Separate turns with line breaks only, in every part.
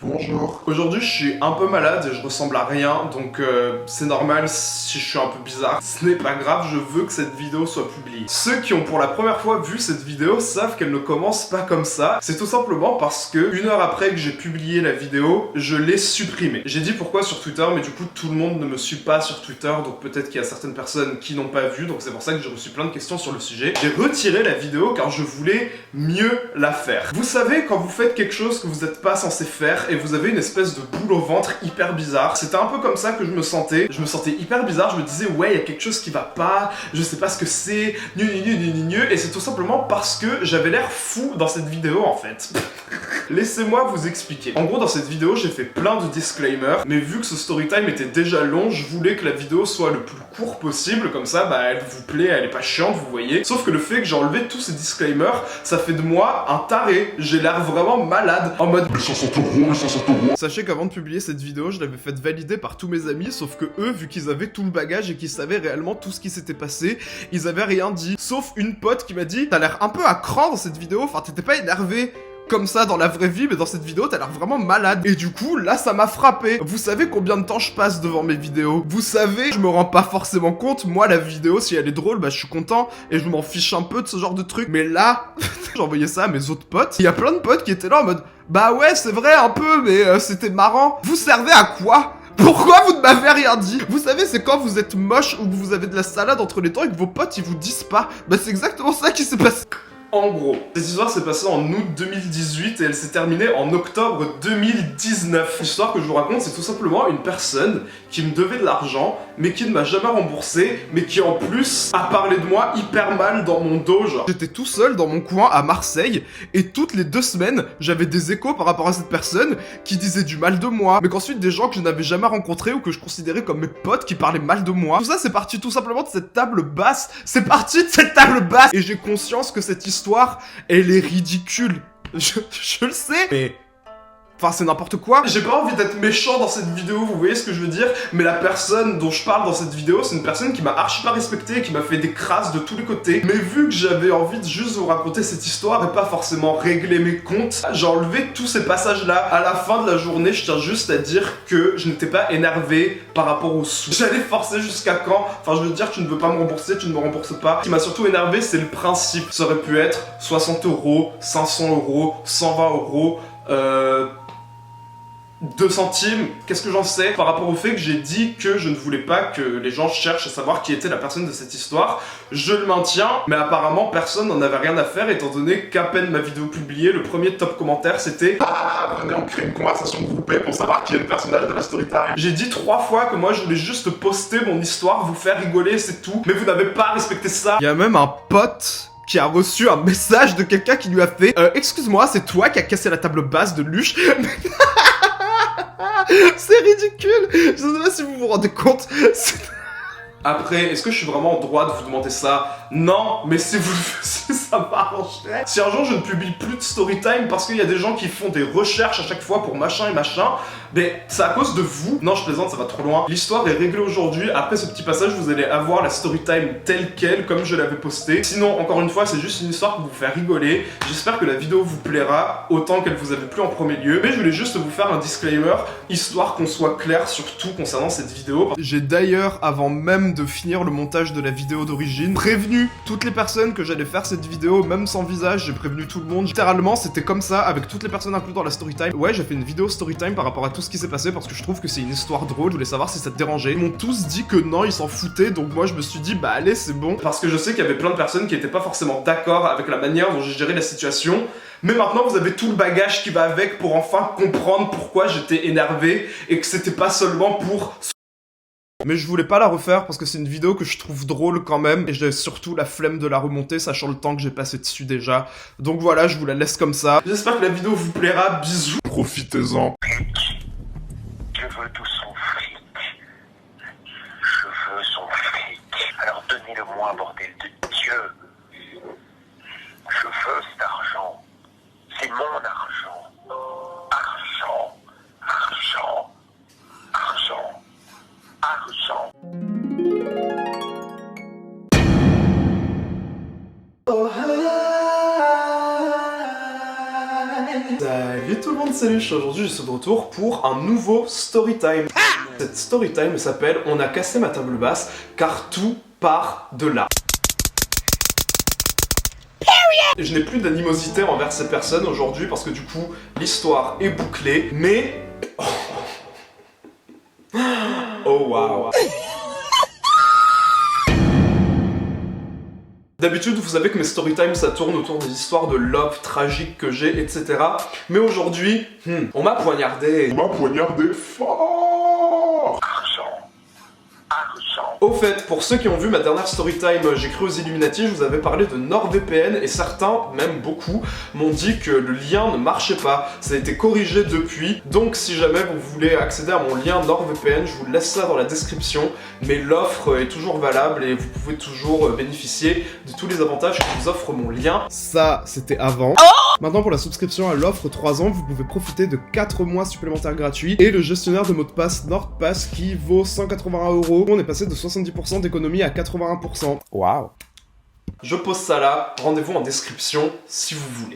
Bonjour.
Aujourd'hui je suis un peu malade et je ressemble à rien, donc c'est normal si je suis un peu bizarre. Ce n'est pas grave, je veux que cette vidéo soit publiée. Ceux qui ont pour la première fois vu cette vidéo savent qu'elle ne commence pas comme ça. C'est tout simplement parce que une heure après que j'ai publié la vidéo, je l'ai supprimée. J'ai dit pourquoi sur Twitter, mais du coup tout le monde ne me suit pas sur Twitter, donc peut-être qu'il y a certaines personnes qui n'ont pas vu, donc c'est pour ça que j'ai reçu plein de questions sur le sujet. J'ai retiré la vidéo car je voulais mieux la faire. Vous savez quand vous faites quelque chose que vous n'êtes pas censé faire et vous avez une espèce de boule au ventre hyper bizarre. C'était un peu comme ça que je me sentais. Je me sentais hyper bizarre, je me disais ouais il y a quelque chose qui va pas, je sais pas ce que c'est, et c'est tout simplement parce que j'avais l'air fou dans cette vidéo en fait. Laissez-moi vous expliquer. En gros dans cette vidéo j'ai fait plein de disclaimers, mais vu que ce storytime était déjà long, je voulais que la vidéo soit le plus court possible, comme ça bah elle vous plaît, elle est pas chiante vous voyez. Sauf que le fait que j'ai enlevé tous ces disclaimers, ça fait de moi un taré. J'ai l'air vraiment malade, en mode
160 euros.
Sachez qu'avant de publier cette vidéo, je l'avais faite valider par tous mes amis, sauf que eux, vu qu'ils avaient tout le bagage et qu'ils savaient réellement tout ce qui s'était passé, ils avaient rien dit. Sauf une pote qui m'a dit « T'as l'air un peu à cran dans cette vidéo, enfin t'étais pas énervé ». Comme ça dans la vraie vie, mais dans cette vidéo t'as l'air vraiment malade. Et du coup là ça m'a frappé. Vous savez combien de temps je passe devant mes vidéos? Vous savez, je me rends pas forcément compte. Moi la vidéo si elle est drôle bah je suis content et je m'en fiche un peu de ce genre de truc. Mais là j'ai envoyé ça à mes autres potes. Il y a plein de potes qui étaient là en mode bah ouais c'est vrai un peu mais c'était marrant. Vous servez à quoi? Pourquoi vous ne m'avez rien dit? Vous savez, c'est quand vous êtes moche ou que vous avez de la salade entre les dents et que vos potes ils vous disent pas. Bah c'est exactement ça qui s'est passé. En gros, cette histoire s'est passée en août 2018 et elle s'est terminée en octobre 2019. L'histoire que je vous raconte, c'est tout simplement une personne qui me devait de l'argent, mais qui ne m'a jamais remboursé, mais qui en plus a parlé de moi hyper mal dans mon dos, genre. J'étais tout seul dans mon coin à Marseille, et toutes les 2 semaines, j'avais des échos par rapport à cette personne qui disait du mal de moi, mais qu'ensuite des gens que je n'avais jamais rencontrés ou que je considérais comme mes potes qui parlaient mal de moi. Tout ça, c'est parti tout simplement de cette table basse. C'est parti de cette table basse. Et j'ai conscience que cette histoire, elle est ridicule. Je le sais, mais... Enfin, c'est n'importe quoi. J'ai pas envie d'être méchant dans cette vidéo, vous voyez ce que je veux dire? Mais la personne dont je parle dans cette vidéo, c'est une personne qui m'a archi pas respecté et qui m'a fait des crasses de tous les côtés. Mais vu que j'avais envie de juste vous raconter cette histoire et pas forcément régler mes comptes, j'ai enlevé tous ces passages-là. À la fin de la journée, je tiens juste à dire que je n'étais pas énervé par rapport aux sous. J'allais forcer jusqu'à quand? Enfin, je veux dire, tu ne veux pas me rembourser, tu ne me rembourses pas. Ce qui m'a surtout énervé, c'est le principe. Ça aurait pu être 60 euros, 500 euros, 120 euros, 2 centimes, qu'est-ce que j'en sais par rapport au fait que j'ai dit que je ne voulais pas que les gens cherchent à savoir qui était la personne de cette histoire. Je le maintiens, mais apparemment personne n'en avait rien à faire étant donné qu'à peine ma vidéo publiée, le premier top commentaire c'était
Ah, venez on crée une conversation groupée pour savoir qui est le personnage de la storytime.
J'ai dit 3 fois que moi je voulais juste poster mon histoire, vous faire rigoler, c'est tout, mais vous n'avez pas respecté ça. Il y a même un pote qui a reçu un message de quelqu'un qui lui a fait excuse-moi, c'est toi qui as cassé la table basse de Luche. C'est ridicule. Je sais pas si vous vous rendez compte. Après, est-ce que je suis vraiment en droit de vous demander ça? Non, mais si vous le faisiez, ça m'arrangerait. Si un jour je ne publie plus de storytime parce qu'il y a des gens qui font des recherches à chaque fois pour machin et machin, mais c'est à cause de vous. Non, je plaisante, ça va trop loin. L'histoire est réglée aujourd'hui. Après ce petit passage, vous allez avoir la storytime telle quelle, comme je l'avais postée. Sinon, encore une fois, c'est juste une histoire pour vous faire rigoler. J'espère que la vidéo vous plaira autant qu'elle vous avait plu en premier lieu. Mais je voulais juste vous faire un disclaimer, histoire qu'on soit clair sur tout concernant cette vidéo. J'ai d'ailleurs, avant même de finir le montage de la vidéo d'origine, prévenu toutes les personnes que j'allais faire cette vidéo, même sans visage, j'ai prévenu tout le monde. Littéralement, c'était comme ça, avec toutes les personnes incluses dans la storytime. Ouais, j'ai fait une vidéo storytime par rapport à tout ce qui s'est passé, parce que je trouve que c'est une histoire drôle, je voulais savoir si ça te dérangeait. Ils m'ont tous dit que non, ils s'en foutaient, donc moi je me suis dit, bah allez, c'est bon. Parce que je sais qu'il y avait plein de personnes qui étaient pas forcément d'accord avec la manière dont j'ai géré la situation. Mais maintenant vous avez tout le bagage qui va avec pour enfin comprendre pourquoi j'étais énervé et que c'était pas seulement pour... Mais je voulais pas la refaire parce que c'est une vidéo que je trouve drôle quand même et j'ai surtout la flemme de la remonter sachant le temps que j'ai passé dessus déjà. Donc voilà, je vous la laisse comme ça. J'espère que la vidéo vous plaira, bisous.
Profitez-en.
Je veux tout son fric. Je veux son fric. Alors donnez-le-moi, bordel de Dieu. Je veux cet argent. C'est mon argent. Argent. Argent. Argent. Argent.
Salut tout le monde, monde, salut, aujourd'hui je suis de retour pour un nouveau storytime. Cette storytime s'appelle « On a cassé ma table basse car tout part de là ». Je n'ai plus d'animosité envers ces personnes aujourd'hui parce que du coup l'histoire est bouclée, mais... Oh waouh. D'habitude, vous savez que mes storytimes, ça tourne autour des histoires de love tragiques que j'ai, etc. Mais aujourd'hui, on m'a poignardé.
On m'a poignardé fort.
Au fait, pour ceux qui ont vu ma dernière storytime, j'ai cru aux Illuminati, je vous avais parlé de NordVPN et certains, même beaucoup, m'ont dit que le lien ne marchait pas. Ça a été corrigé depuis, donc si jamais vous voulez accéder à mon lien NordVPN, je vous laisse ça dans la description, mais l'offre est toujours valable et vous pouvez toujours bénéficier de tous les avantages que vous offre mon lien. Ça, c'était avant. Maintenant, pour la souscription à l'offre 3 ans, vous pouvez profiter de 4 mois supplémentaires gratuits et le gestionnaire de mots de passe NordPass qui vaut 181 €. On est passé de 70% d'économie à 81%. Waouh. Je pose ça là, rendez-vous en description si vous voulez.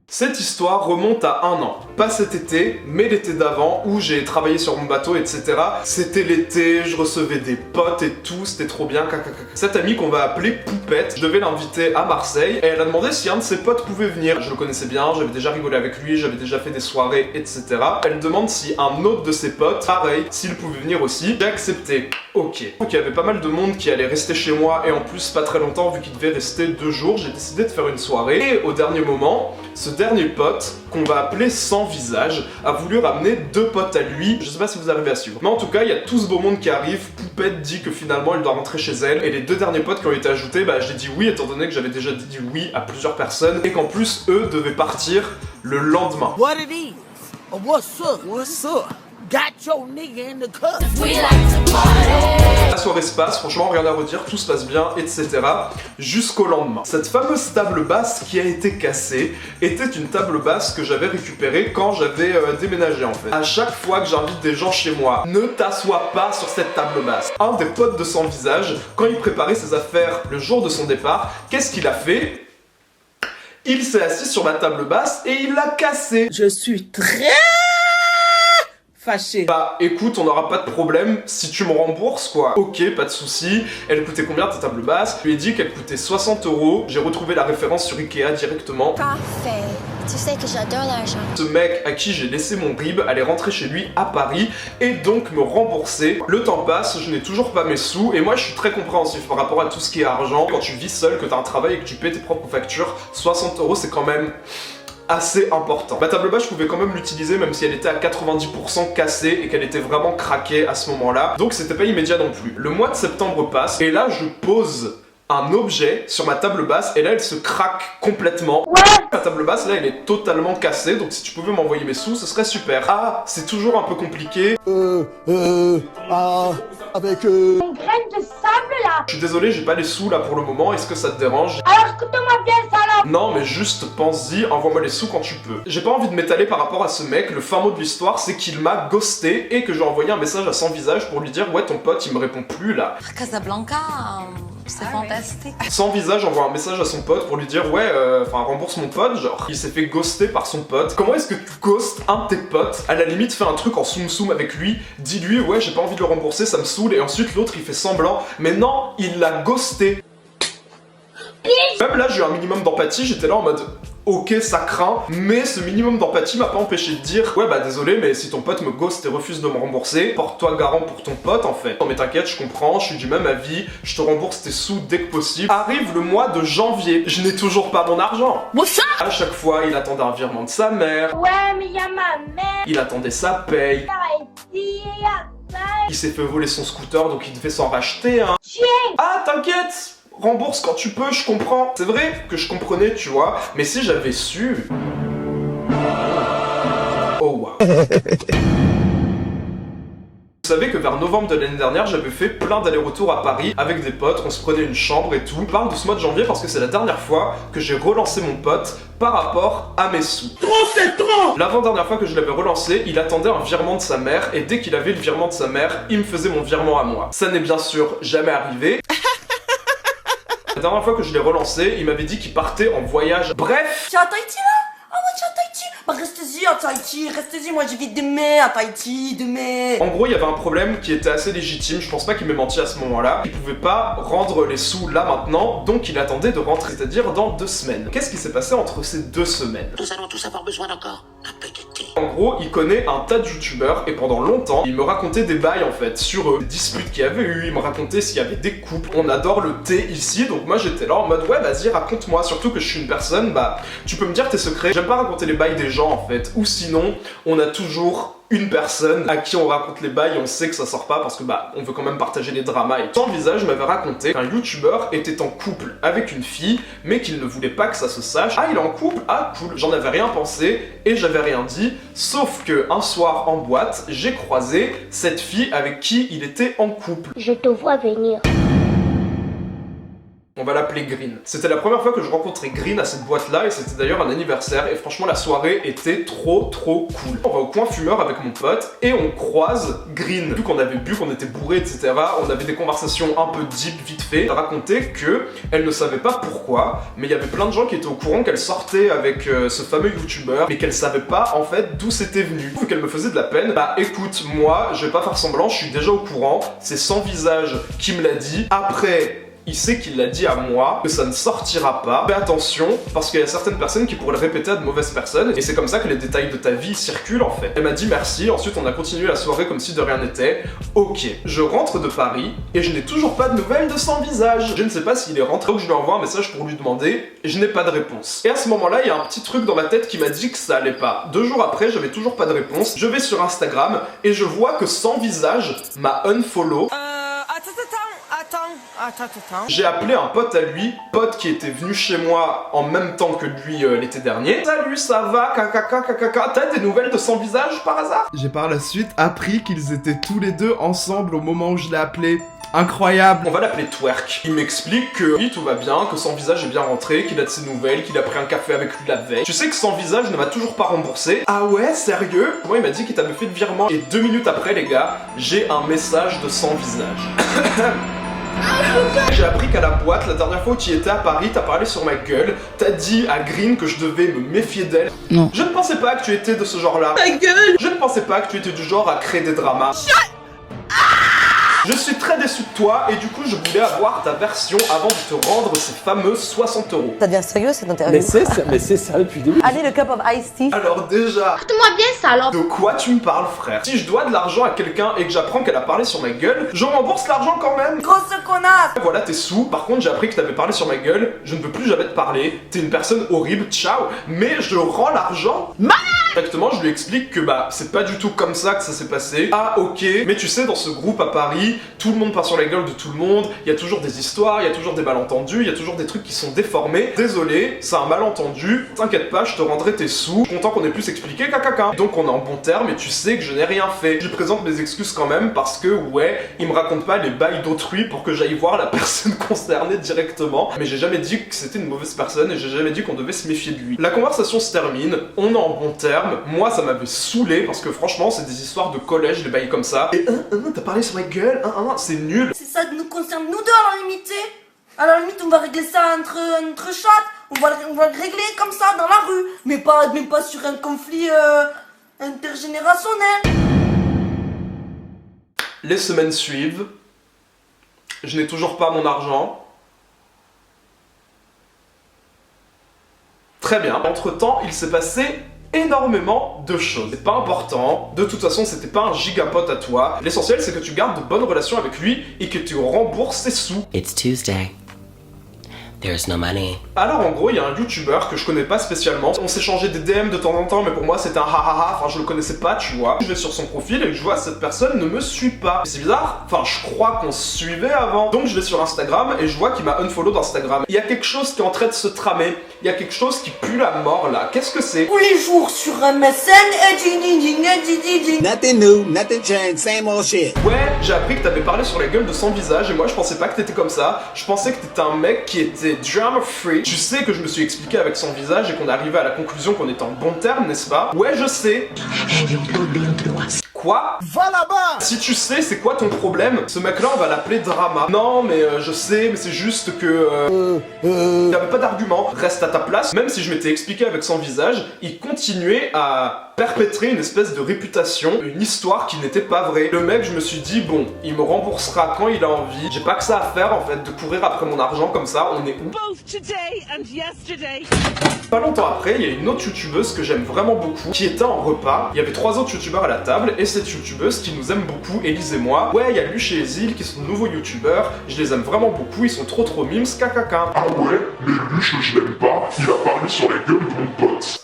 Cette histoire remonte à 1 an. Pas cet été, mais l'été d'avant, où j'ai travaillé sur mon bateau, etc. C'était l'été, je recevais des potes et tout, c'était trop bien, Cette amie qu'on va appeler Poupette, je devais l'inviter à Marseille, et elle a demandé si un de ses potes pouvait venir. Je le connaissais bien, j'avais déjà rigolé avec lui, j'avais déjà fait des soirées, etc. Elle demande si un autre de ses potes, pareil, s'il pouvait venir aussi. J'ai accepté. Ok. Donc il y avait pas mal de monde qui allait rester chez moi, et en plus pas très longtemps, vu qu'il devait rester 2 jours, j'ai décidé de faire une soirée. Et au dernier moment, ce dernier pote, qu'on va appeler Sans Visage, a voulu ramener 2 potes à lui. Je sais pas si vous arrivez à suivre. Mais en tout cas, il y a tout ce beau monde qui arrive. Poupette dit que finalement, elle doit rentrer chez elle. Et les 2 derniers potes qui ont été ajoutés, bah j'ai dit oui, étant donné que j'avais déjà dit oui à plusieurs personnes. Et qu'en plus, eux devaient partir le lendemain.
What it is? What's up? What's up? Got your nigga in the cup.
La soirée se passe, franchement rien à redire, tout se passe bien, etc. Jusqu'au lendemain. Cette fameuse table basse qui a été cassée était une table basse que j'avais récupérée quand j'avais déménagé en fait. À chaque fois que j'invite des gens chez moi, ne t'assois pas sur cette table basse. Un des potes de Sans Visage, quand il préparait ses affaires le jour de son départ, qu'est-ce qu'il a fait? Il s'est assis sur ma table basse et il l'a cassée.
Je suis très fâché.
Bah écoute, on n'aura pas de problème si tu me rembourses quoi. Ok, pas de souci. Elle coûtait combien ta table basse? Je lui ai dit qu'elle coûtait 60 €. J'ai retrouvé la référence sur Ikea directement.
Parfait. Tu sais que j'adore l'argent.
Ce mec à qui j'ai laissé mon rib allait rentrer chez lui à Paris et donc me rembourser. Le temps passe, je n'ai toujours pas mes sous et moi je suis très compréhensif par rapport à tout ce qui est argent. Quand tu vis seul, que tu as un travail et que tu paies tes propres factures, 60 € c'est quand même assez important. Ma table basse, je pouvais quand même l'utiliser même si elle était à 90% cassée et qu'elle était vraiment craquée à ce moment-là. Donc c'était pas immédiat non plus. Le mois de septembre passe et là je pose un objet sur ma table basse et là elle se craque complètement. Ma table basse là elle est totalement cassée, donc si tu pouvais m'envoyer mes sous ce serait super. Ah, c'est toujours un peu compliqué.
Avec
Une graine de sable là.
Je suis désolé, j'ai pas les sous là pour le moment, est-ce que ça te dérange?
Alors écoute-moi bien ça là.
Non mais juste pense-y, envoie-moi les sous quand tu peux. J'ai pas envie de m'étaler par rapport à ce mec, le fin mot de l'histoire c'est qu'il m'a ghosté et que j'ai envoyé un message à Sans Visage pour lui dire ouais ton pote il me répond plus là.
Casablanca, c'est fantastique.
Sans Visage envoie un message à son pote pour lui dire ouais rembourse mon pote, genre il s'est fait ghoster par son pote. Comment est-ce que tu ghostes un de tes potes? À la limite fais un truc en soum avec lui, dis-lui ouais j'ai pas envie de le rembourser, ça me saoule, et ensuite l'autre il fait semblant, mais non il l'a ghosté. Même là j'ai eu un minimum d'empathie, j'étais là en mode ok ça craint, mais ce minimum d'empathie m'a pas empêché de dire ouais bah désolé mais si ton pote me ghost et refuse de me rembourser, porte-toi garant pour ton pote en fait. Non mais t'inquiète, je comprends, je suis du même avis, je te rembourse tes sous dès que possible. Arrive le mois de janvier, je n'ai toujours pas mon argent. À chaque fois il attendait un virement de sa mère.
Ouais mais y'a ma mère.
Il attendait sa paye.
Ici,
Il s'est fait voler son scooter donc il devait s'en racheter un. Ah t'inquiète, rembourse quand tu peux, je comprends. C'est vrai que je comprenais, tu vois, mais si j'avais su... Oh wow. Vous savez que vers novembre de l'année dernière, j'avais fait plein d'allers-retours à Paris avec des potes, on se prenait une chambre et tout. Je parle de ce mois de janvier parce que c'est la dernière fois que j'ai relancé mon pote par rapport à mes sous.
trop, c'est trop.
L'avant-dernière fois que je l'avais relancé, il attendait un virement de sa mère et dès qu'il avait le virement de sa mère, il me faisait mon virement à moi. Ça n'est bien sûr jamais arrivé. La dernière fois que je l'ai relancé, il m'avait dit qu'il partait en voyage. Bref,
Tu as Tahiti là? Ah ouais, tu as Tahiti
Bah restez-y à Tahiti, restez-y, moi j'y vis demain à Tahiti, demain.
En gros, il y avait un problème qui était assez légitime, je pense pas qu'il m'ait menti à ce moment-là. Il pouvait pas rendre les sous là maintenant, donc il attendait de rentrer, c'est-à-dire dans 2 semaines. Qu'est-ce qui s'est passé entre ces 2 semaines?
Nous allons tous avoir besoin d'encore un peu de thé.
En gros, il connaît un tas de youtubeurs et pendant longtemps, il me racontait des bails en fait sur eux, des disputes qu'il y avait eu, il me racontait s'il y avait des couples. On adore le thé ici, donc moi j'étais là en mode ouais vas-y raconte-moi, surtout que je suis une personne, bah tu peux me dire tes secrets. J'aime pas raconter les bails des gens en fait, ou sinon on a toujours une personne à qui on raconte les bails et on sait que ça sort pas parce que bah on veut quand même partager les dramas. Et Sans Visage m'avait raconté qu'un youtubeur était en couple avec une fille mais qu'il ne voulait pas que ça se sache. Ah il est en couple? Ah cool. J'en avais rien pensé et j'avais rien dit, sauf que un soir en boîte j'ai croisé cette fille avec qui il était en couple.
Je te vois venir.
On va l'appeler Green. C'était la première fois que je rencontrais Green à cette boîte-là et c'était d'ailleurs un anniversaire et franchement la soirée était trop cool. On va au coin fumeur avec mon pote et on croise Green. Vu qu'on avait bu, qu'on était bourré, etc., on avait des conversations un peu deep vite fait. Elle racontait que elle ne savait pas pourquoi, mais il y avait plein de gens qui étaient au courant qu'elle sortait avec ce fameux youtubeur, mais qu'elle savait pas en fait d'où c'était venu. Vu qu'elle me faisait de la peine, bah écoute, moi je vais pas faire semblant, je suis déjà au courant, c'est Sans Visage qui me l'a dit. Après, il sait qu'il l'a dit à moi, que ça ne sortira pas. Fais attention, parce qu'il y a certaines personnes qui pourraient le répéter à de mauvaises personnes, et c'est comme ça que les détails de ta vie circulent en fait. Elle m'a dit merci, ensuite on a continué la soirée comme si de rien n'était. Ok, je rentre de Paris, et je n'ai toujours pas de nouvelles de Sans Visage. Je ne sais pas s'il est rentré ou que je lui envoie un message pour lui demander, et je n'ai pas de réponse. Et à ce moment-là, il y a un petit truc dans ma tête qui m'a dit que ça allait pas. 2 jours après, j'avais toujours pas de réponse. Je vais sur Instagram, et je vois que Sans Visage m'a unfollow.
Attends.
J'ai appelé un pote à lui, pote qui était venu chez moi en même temps que lui l'été dernier. Salut, ça va, kakaka, t'as des nouvelles de Sans Visage par hasard? J'ai par la suite appris qu'ils étaient tous les deux ensemble au moment où je l'ai appelé. Incroyable. On va l'appeler Twerk. Il m'explique que oui, tout va bien, que Sans Visage est bien rentré, qu'il a de ses nouvelles, qu'il a pris un café avec lui la veille. Tu sais que Sans Visage ne m'a toujours pas remboursé. Ah ouais, sérieux? Moi, il m'a dit qu'il t'avait fait le virement. Et 2 minutes après, les gars, j'ai un message de Sans Visage. J'ai appris qu'à la boîte, la dernière fois où tu y étais à Paris, t'as parlé sur ma gueule, t'as dit à Green que je devais me méfier d'elle.
Non.
Je ne pensais pas que tu étais de ce genre-là.
Ta gueule.
Je ne pensais pas que tu étais du genre à créer des dramas. Je suis très déçu de toi et du coup je voulais avoir ta version avant de te rendre ces fameux 60 €.
Ça devient sérieux cette interview?
Mais c'est ça depuis le début.
Allez, le cup of iced tea.
Alors déjà,
Porte-moi bien, salope.
de quoi tu me parles frère? Si je dois de l'argent à quelqu'un et que j'apprends qu'elle a parlé sur ma gueule, je rembourse l'argent quand même.
Grosse connasse.
Voilà tes sous, par contre j'ai appris que t'avais parlé sur ma gueule, je ne veux plus jamais te parler, t'es une personne horrible, ciao, mais je rends l'argent. Directement, je lui explique que bah c'est pas du tout comme ça que ça s'est passé. Ah ok, mais tu sais dans ce groupe à Paris, tout le monde passe sur la gueule de tout le monde, il y a toujours des histoires, il y a toujours des malentendus, il y a toujours des trucs qui sont déformés. Désolé, c'est un malentendu, t'inquiète pas, je te rendrai tes sous. Je suis content qu'on ait pu s'expliquer cacaca. Donc on est en bon terme et tu sais que je n'ai rien fait. Je lui présente mes excuses quand même parce que ouais, il me raconte pas les bails d'autrui pour que j'aille voir la personne concernée directement. Mais j'ai jamais dit que c'était une mauvaise personne et j'ai jamais dit qu'on devait se méfier de lui. La conversation se termine, on est en bon terme. Moi ça m'avait saoulé parce que franchement c'est des histoires de collège, des bails comme ça. Et t'as parlé sur ma gueule, c'est nul.
C'est ça qui nous concerne nous deux à la limite. À la limite on va régler ça entre chattes. On va le régler comme ça dans la rue. Mais pas sur un conflit intergénérationnel.
Les semaines suivent. Je n'ai toujours pas mon argent. Très bien. Entre-temps, il s'est passé énormément de choses. C'est pas important, de toute façon c'était pas un gigapote à toi. L'essentiel c'est que tu gardes de bonnes relations avec lui et que tu rembourses ses sous.
It's Tuesday. There's no money.
Alors en gros il y a un youtubeur que je connais pas spécialement. On s'est changé des DM de temps en temps mais pour moi c'était un hahaha, enfin je le connaissais pas tu vois. Je vais sur son profil et je vois cette personne ne me suit pas. C'est bizarre, enfin je crois qu'on se suivait avant. Donc je vais sur Instagram et je vois qu'il m'a unfollow d'Instagram. Il y a quelque chose qui est en train de se tramer. Il y a quelque chose qui pue la mort là. Qu'est-ce que c'est?
Tous les jours sur MSN,
Nothing new, nothing changed, same old shit.
Ouais, j'ai appris que t'avais parlé sur la gueule de Sans Visage et moi je pensais pas que t'étais comme ça. Je pensais que t'étais un mec qui était drama free. Tu sais que je me suis expliqué avec Sans Visage et qu'on arrivait à la conclusion qu'on était en bon terme, n'est-ce pas? Ouais, je sais. Quoi? Quoi?
Va là-bas!
Si tu sais c'est quoi ton problème, ce mec-là on va l'appeler Drama. Non mais je sais, mais c'est juste que... T'avais pas d'argument, reste à ta place. Même si je m'étais expliqué avec son visage, il continuait à perpétrer une espèce de réputation, une histoire qui n'était pas vraie. Le mec, je me suis dit, bon, il me remboursera quand il a envie. J'ai pas que ça à faire en fait, de courir après mon argent comme ça, on est où? Pas longtemps après, il y a une autre youtubeuse que j'aime vraiment beaucoup, qui était en repas. Il y avait 3 autres youtubeurs à la table, et cette youtubeuse qui nous aime beaucoup, Elise et moi. Ouais, il y a Luche et Ezil qui sont de nouveaux youtubeurs, je les aime vraiment beaucoup, ils sont trop mimes, cacaca.
Ah ouais, mais Luche, je l'aime pas, il a parlé sur la gueule de mon pote.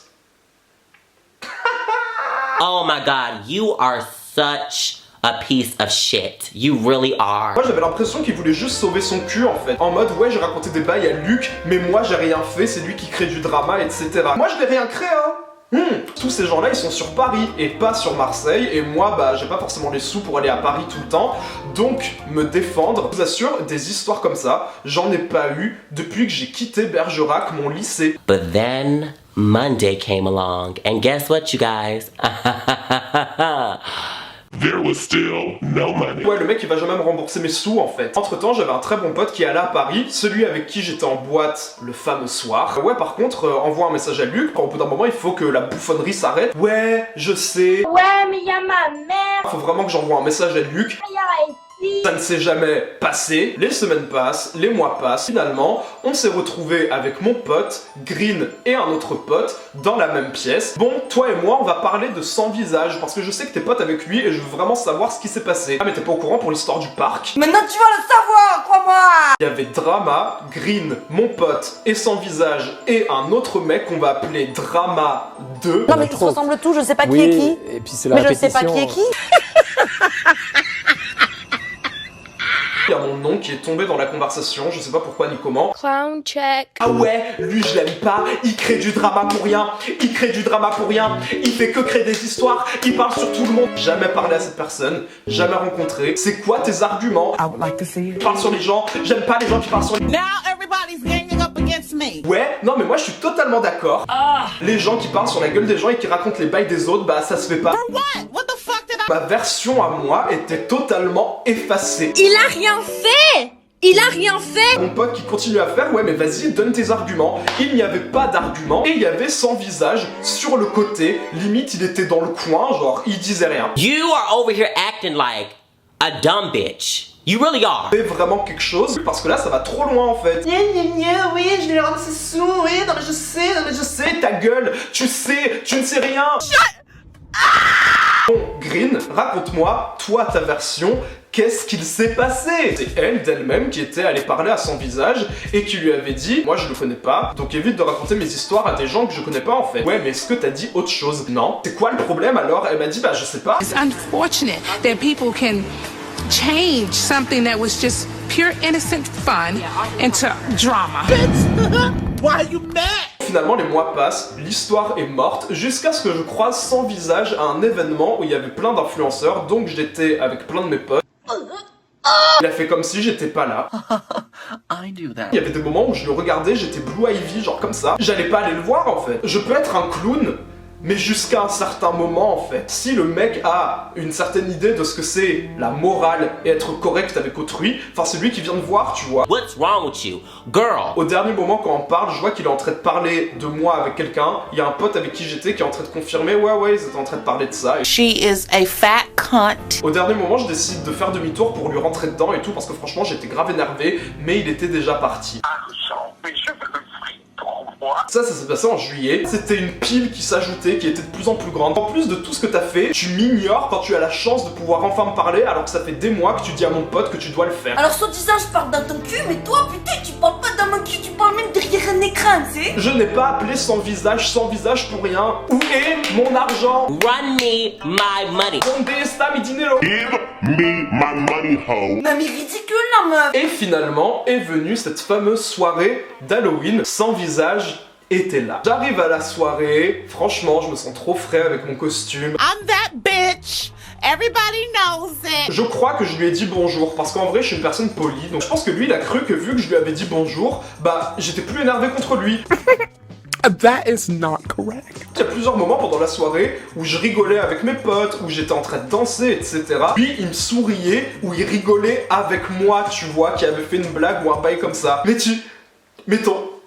Oh my god, you are such a piece of shit. You really are.
Moi j'avais l'impression qu'il voulait juste sauver son cul en fait. En mode ouais j'ai raconté des bails à Luc, mais moi j'ai rien fait, c'est lui qui crée du drama, etc. Moi je n'ai rien créé hein. Tous ces gens-là ils sont sur Paris et pas sur Marseille, et moi bah j'ai pas forcément les sous pour aller à Paris tout le temps, donc me défendre. Je vous assure, des histoires comme ça, j'en ai pas eu depuis que j'ai quitté Bergerac, mon lycée.
But then Monday came along, and guess what, you guys?
There was still no money.
Ouais, le mec il va jamais me rembourser mes sous en fait. Entre temps, j'avais un très bon pote qui allait à Paris, celui avec qui j'étais en boîte le fameux soir. Ouais, par contre, envoie un message à Luc, quand au bout d'un moment il faut que la bouffonnerie s'arrête. Ouais, je sais.
Ouais, mais y a ma mère.
Faut vraiment que j'envoie un message à Luc. Ça ne s'est jamais passé, les semaines passent, les mois passent. Finalement, on s'est retrouvé avec mon pote, Green, et un autre pote dans la même pièce. Bon, toi et moi, on va parler de Sans Visage, parce que je sais que t'es pote avec lui et je veux vraiment savoir ce qui s'est passé. Ah mais t'es pas au courant pour l'histoire du parc?
Maintenant tu vas le savoir, crois-moi.
Il y avait Drama, Green, mon pote et Sans Visage et un autre mec qu'on va appeler Drama 2.
Non mais ils se ressemblent tous, je sais pas qui est qui.
Et puis c'est la
Mais je
répétition.
sais pas qui est qui.
Il y a mon nom qui est tombé dans la conversation, je sais pas pourquoi ni comment.
Clown check.
Ah ouais, lui je l'aime pas, il crée du drama pour rien, il crée du drama pour rien, il fait que créer des histoires, il parle sur tout le monde. Jamais parlé à cette personne, jamais rencontré. C'est quoi tes arguments?
I would like to see it.
Parle sur les gens, j'aime pas les gens qui parlent sur les...
Now everybody's ganging up against me.
Ouais, non mais moi je suis totalement d'accord. Les gens qui parlent sur la gueule des gens et qui racontent les bails des autres, bah ça se fait pas.
What? What the fuck did I...
Ma version à moi était totalement effacée.
Il a rien fait. Il a rien fait.
Mon pote qui continue à faire, ouais mais vas-y donne tes arguments. Il n'y avait pas d'arguments et il y avait Sans Visage sur le côté, limite il était dans le coin, genre il disait rien.
You are over here acting like a dumb bitch. You really are.
C'est vraiment quelque chose, parce que là ça va trop loin en fait. Oui je vais rendre ses sous, oui non mais je sais, ta gueule, tu sais, tu ne sais rien. Bon, Green, raconte-moi, toi ta version, qu'est-ce qu'il s'est passé? C'est elle d'elle-même qui était allée parler à Sans Visage et qui lui avait dit, moi je le connais pas, donc évite de raconter mes histoires à des gens que je connais pas en fait. Ouais mais est-ce que t'as dit autre chose? Non. C'est quoi le problème alors? Elle m'a dit bah je sais pas.
It's unfortunate that people can change something that was just pure innocent fun into drama.
Why are you mad?
Finalement les mois passent, l'histoire est morte, jusqu'à ce que je croise Sans Visage à un événement où il y avait plein d'influenceurs, donc j'étais avec plein de mes potes. Il a fait comme si j'étais pas là. Il y avait des moments où je le regardais, j'étais Blue Ivy, genre comme ça. J'allais pas aller le voir en fait. Je peux être un clown, mais jusqu'à un certain moment en fait. Si le mec a une certaine idée de ce que c'est la morale et être correct avec autrui, enfin c'est lui qui vient de voir, tu vois.
What's wrong with you, girl?
Au dernier moment quand on parle, je vois qu'il est en train de parler de moi avec quelqu'un. Il y a un pote avec qui j'étais qui est en train de confirmer, ouais ils étaient en train de parler de ça.
She is a fat cunt.
Au dernier moment je décide de faire demi-tour pour lui rentrer dedans et tout, parce que franchement j'étais grave énervé, mais il était déjà parti.
Argent, mais je veux le fric pour moi.
Ça s'est passé en juillet, c'était une pile qui s'ajoutait, qui était de plus en plus grande. En plus de tout ce que t'as fait, tu m'ignores quand tu as la chance de pouvoir enfin me parler, alors que ça fait des mois que tu dis à mon pote que tu dois le faire.
Alors soi-disant je parle dans ton cul, mais toi putain tu parles pas dans mon cul, tu parles même derrière un écran, tu sais.
Je n'ai pas appelé Sans Visage pour rien. Où est mon argent?
Run me my money.
Donde está mi dinero?
Give me my money, ho.
Non mais ridicule la meuf.
Et finalement est venue cette fameuse soirée d'Halloween. Sans Visage était là. J'arrive à la soirée, franchement je me sens trop frais avec mon costume.
I'm that bitch. Everybody knows it.
Je crois que je lui ai dit bonjour, parce qu'en vrai je suis une personne polie, donc je pense que lui il a cru que vu que je lui avais dit bonjour, bah j'étais plus énervé contre lui.
That is not correct.
Il y a plusieurs moments pendant la soirée où je rigolais avec mes potes, où j'étais en train de danser, etc. Puis il me souriait, ou il rigolait avec moi, tu vois, qui avait fait une blague ou un bail comme ça.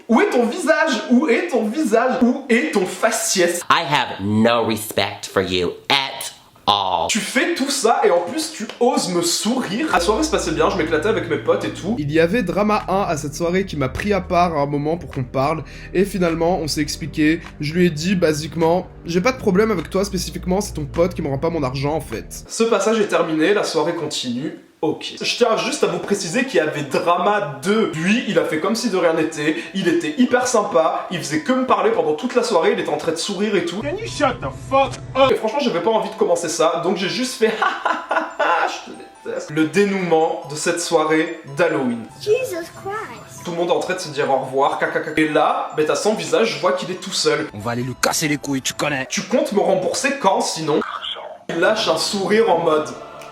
Où est ton visage? Où est ton visage? Où est ton faciès?
I have no respect for you at all.
Tu fais tout ça et en plus tu oses me sourire. La soirée se passait bien, je m'éclatais avec mes potes et tout. Il y avait Drama 1 à cette soirée qui m'a pris à part à un moment pour qu'on parle. Et finalement on s'est expliqué. Je lui ai dit basiquement, j'ai pas de problème avec toi spécifiquement, c'est ton pote qui me rend pas mon argent en fait. Ce passage est terminé, la soirée continue. Ok. Je tiens juste à vous préciser qu'il y avait Drama 2. Lui, il a fait comme si de rien n'était. Il était hyper sympa. Il faisait que me parler pendant toute la soirée. Il était en train de sourire et tout. Can you shut the fuck up? Et franchement, j'avais pas envie de commencer ça. Donc j'ai juste fait je te déteste. Le dénouement de cette soirée d'Halloween.
Jesus Christ.
Tout le monde est en train de se dire au revoir. Et là, t'as son visage, je vois qu'il est tout seul.
On va aller lui casser les couilles, tu connais.
Tu comptes me rembourser quand sinon? Il lâche un sourire en mode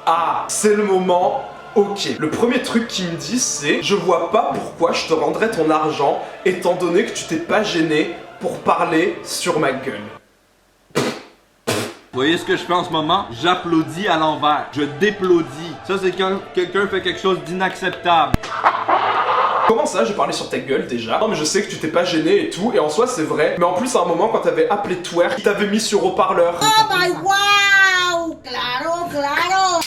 ah, c'est le moment, ok. Le premier truc qu'il me dit, c'est je vois pas pourquoi je te rendrais ton argent étant donné que tu t'es pas gêné pour parler sur ma gueule.
Vous voyez ce que je fais en ce moment? J'applaudis à l'envers. Je déplaudis. Ça, c'est quand quelqu'un fait quelque chose d'inacceptable.
Comment ça, j'ai parlé sur ta gueule déjà? Non mais je sais que tu t'es pas gêné et tout, et en soi c'est vrai. Mais en plus à un moment quand t'avais appelé twerk, il t'avait mis sur haut-parleur.
Oh my wow! Claro, claro!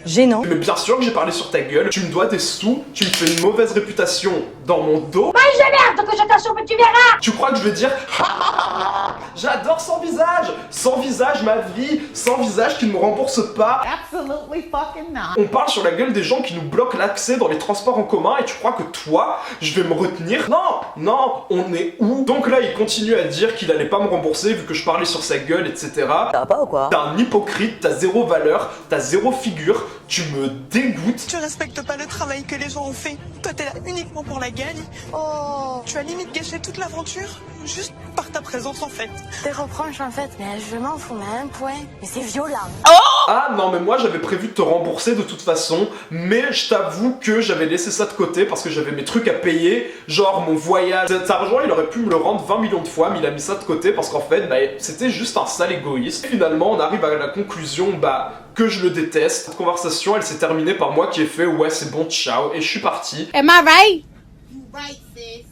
Gênant.
Mais bien sûr que j'ai parlé sur ta gueule, tu me dois des sous, tu me fais une mauvaise réputation dans mon dos.
Mais je merde que je t'assure, tu verras.
Tu crois que je vais dire j'adore son visage ma vie, sans visage qui ne me rembourse pas.
Absolutely fucking not.
On parle sur la gueule des gens qui nous bloquent l'accès dans les transports en commun et tu crois que toi, je vais me retenir? Non, on est où? Donc là, il continue à dire qu'il allait pas me rembourser vu que je parlais sur sa gueule, etc.
Ça va pas ou quoi?
T'es un hypocrite, t'as zéro valeur, t'as zéro figure, tu me dégoûtes.
Tu respectes pas le travail que les gens ont fait. Toi, t'es là uniquement pour la gagne. Oh, tu as limite gâché toute l'aventure juste par ta présence en fait.
Tes reproches en fait, mais je m'en fous, mais un point. Mais c'est violent.
Ah non mais moi j'avais prévu de te rembourser de toute façon, mais je t'avoue que j'avais laissé ça de côté parce que j'avais mes trucs à payer, genre mon voyage. Cet argent il aurait pu me le rendre 20 millions de fois, mais il a mis ça de côté parce qu'en fait c'était juste un sale égoïste. Et finalement on arrive à la conclusion que je le déteste. Cette conversation elle s'est terminée par moi qui ai fait ouais c'est bon ciao et je suis parti.
Am I right?
You right, sis.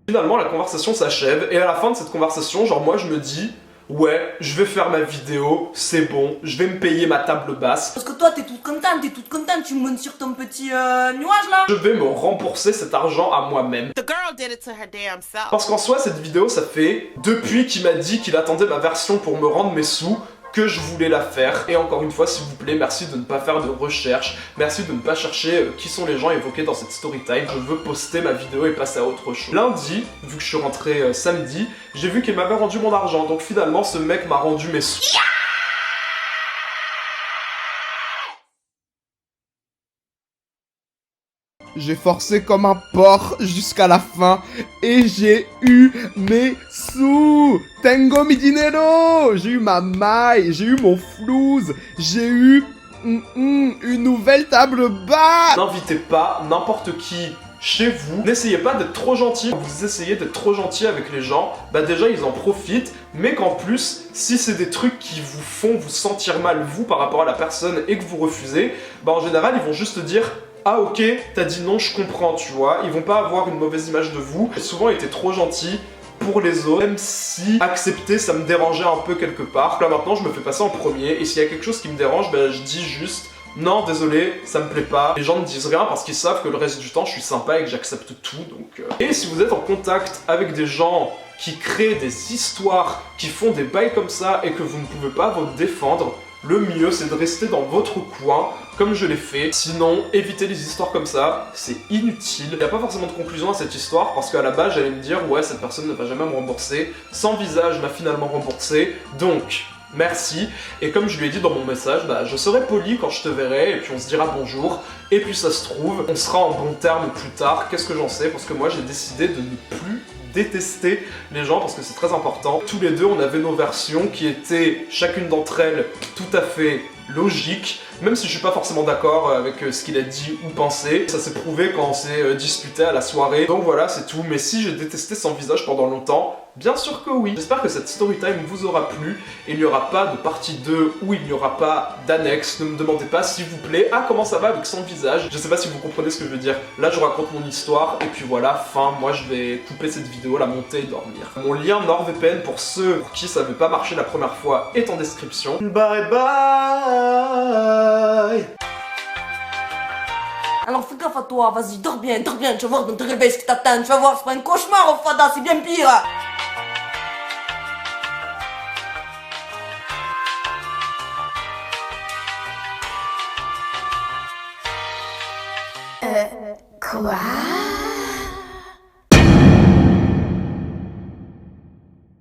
Finalement la conversation s'achève et à la fin de cette conversation genre moi je me dis ouais, je vais faire ma vidéo, c'est bon, je vais me payer ma table basse.
Parce que toi t'es toute contente, tu montes sur ton petit nuage là.
Je vais me rembourser cet argent à moi-même.
The girl did it to her damn self.
Parce qu'en soi, cette vidéo, ça fait depuis qu'il m'a dit qu'il attendait ma version pour me rendre mes sous, que je voulais la faire. Et encore une fois, s'il vous plaît, merci de ne pas faire de recherche, merci de ne pas chercher qui sont les gens évoqués dans cette story time. Je veux poster ma vidéo et passer à autre chose. Lundi, vu que je suis rentré samedi, j'ai vu qu'il m'avait rendu mon argent. Donc finalement, ce mec m'a rendu mes sous. J'ai forcé comme un porc jusqu'à la fin et j'ai eu mes sous. Tengo mi dinero. J'ai eu ma maille, j'ai eu mon flouze, j'ai eu une nouvelle table basse. N'invitez pas n'importe qui chez vous. N'essayez pas d'être trop gentil. Quand vous essayez d'être trop gentil avec les gens, déjà ils en profitent, mais qu'en plus, si c'est des trucs qui vous font vous sentir mal vous par rapport à la personne et que vous refusez, en général ils vont juste dire ah ok, t'as dit non, je comprends, tu vois. Ils vont pas avoir une mauvaise image de vous. J'ai souvent été trop gentil pour les autres, même si accepter ça me dérangeait un peu quelque part. Là maintenant je me fais passer en premier et s'il y a quelque chose qui me dérange, je dis juste non désolé, ça me plaît pas. Les gens ne disent rien parce qu'ils savent que le reste du temps je suis sympa et que j'accepte tout donc. Et si vous êtes en contact avec des gens qui créent des histoires, qui font des bails comme ça et que vous ne pouvez pas vous défendre, le mieux c'est de rester dans votre coin comme je l'ai fait. Sinon, évitez les histoires comme ça, c'est inutile. Il n'y a pas forcément de conclusion à cette histoire parce qu'à la base j'allais me dire ouais cette personne ne va jamais me rembourser. Sans visage m'a finalement remboursé, donc merci. Et comme je lui ai dit dans mon message, je serai poli quand je te verrai et puis on se dira bonjour. Et puis ça se trouve, on sera en bon terme plus tard. Qu'est-ce que j'en sais? Parce que moi j'ai décidé de ne plus détester les gens parce que c'est très important. Tous les deux on avait nos versions qui étaient chacune d'entre elles tout à fait logiques. même si je suis pas forcément d'accord avec ce qu'il a dit ou pensé. Ça s'est prouvé quand on s'est disputé à la soirée. Donc voilà, c'est tout. Mais si j'ai détesté son visage pendant longtemps, bien sûr que oui. J'espère que cette story time vous aura plu. Il n'y aura pas de partie 2 où il n'y aura pas d'annexe. Ne me demandez pas, s'il vous plaît, comment ça va avec son visage. Je sais pas si vous comprenez ce que je veux dire. Là, je raconte mon histoire et puis voilà, fin. Moi, je vais couper cette vidéo, la monter et dormir. Mon lien NordVPN pour ceux pour qui ça veut pas marcher la première fois est en description. Bye bye.
Alors fais gaffe à toi, vas-y, dors bien, tu vas voir dans te réveil ce qui t'attend, tu vas voir, c'est pas un cauchemar, Fada, c'est bien pire.
Quoi?